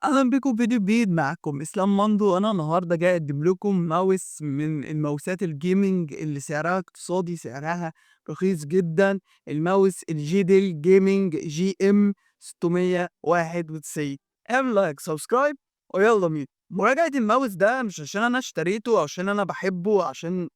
أهلا بكم في فيديو جديد. معكم إسلام مندو. أنا النهاردة جاي أقدم لكم ماوس من الماوسات الجيمنج اللي سعرها اقتصادي، سعرها رخيص جدا. الماوس الجيدل جيمنج جي ام 691. اعمل لايك سبسكرايب ويلا بينا. مراجعة الماوس ده مش عشان أنا اشتريته أو عشان أنا بحبه عشان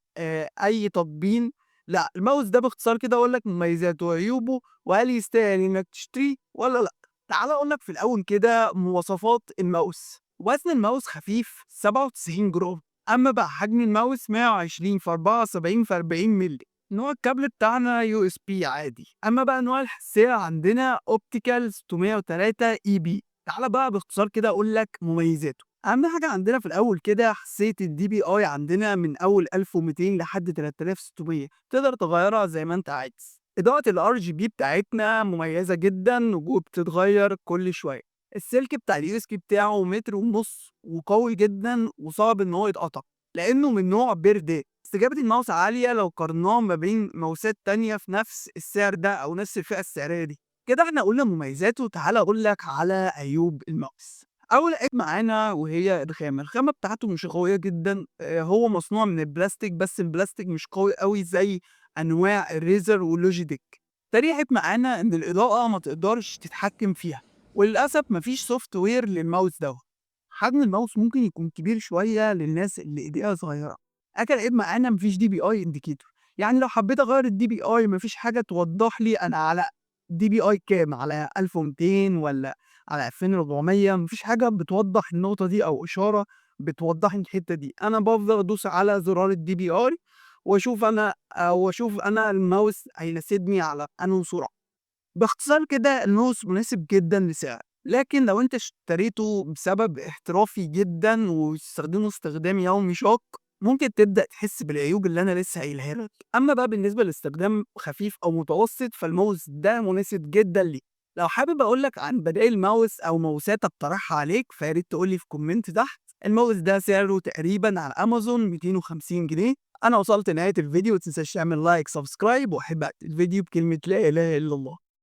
أي تطبيق. لا، الماوس ده باختصار كده أقول لك مميزاته وعيوبه وهل يستاهل إنك تشتريه ولا لا. تعال اقول لك في الاول كده مواصفات الماوس. وزن الماوس خفيف 97 جرام، اما بقى حجم الماوس 120 في 74 في 40 مللي. نوع الكابل بتاعنا يو اس بي عادي، اما بقى نوع الحساسيه عندنا اوبتيكال 603 اي بي. تعال بقى باختصار كده اقول لك مميزاته. اهم حاجه عندنا في الاول كده حساسيه الدي بي اي، عندنا من اول 1200 لحد 3600، تقدر تغيرها زي ما انت عايز. إضاءة الار جي بي بتاعتنا مميزة جدا وبتتغير كل شوية. السلك بتاع اليو اس بي بتاعه متر ونص وقوي جدا وصعب ان هو يتقطع لانه من نوع بيردي. استجابة الماوس عالية لو قارناه ما بين ماوسات تانية في نفس السعر ده او نفس الفئة السعرية دي. كده احنا قلنا مميزاته، تعال اقول لك على عيوب الماوس. اول عيب معانا وهي الخامة بتاعته مش قوية جدا. هو مصنوع من البلاستيك بس البلاستيك مش قوي قوي زي انواع الريزر ولوجيتك. تاني عيب معانا ان الاضاءه ما تقدرش تتحكم فيها، وللاسف مفيش سوفت وير للماوس ده. حجم الماوس ممكن يكون كبير شويه للناس اللي ايديها صغيره. اخر عيب معانا مفيش دي بي اي انديكيتور، يعني لو حبيت اغير الدي بي اي مفيش حاجه توضح لي انا على دي بي اي كام، على 1200 ولا على 2400. مفيش حاجه بتوضح النقطه دي او اشاره بتوضح لي الحته دي. انا بفضل ادوس على زرار الدي بي اي واشوف انا الماوس هيناسبني على انهي سرعه. باختصار كده الماوس مناسب جدا لسعر، لكن لو انت اشتريته بسبب احترافي جدا وتستخدمه استخدام يومي شاق ممكن تبدا تحس بالعيوب اللي انا لسه قايلها لك. اما بقى بالنسبه لاستخدام خفيف او متوسط فالماوس ده مناسب جدا ليه. لو حابب اقول لك عن بدائل ماوس او ماوسات اقترحها عليك فيا ريت تقول لي في كومنت تحت. الماوس ده سعره تقريبا على امازون 250 جنيه. انا وصلت نهايه الفيديو، متنساش تعمل لايك سبسكرايب، واحب اقفل الفيديو بكلمه لا اله الا الله.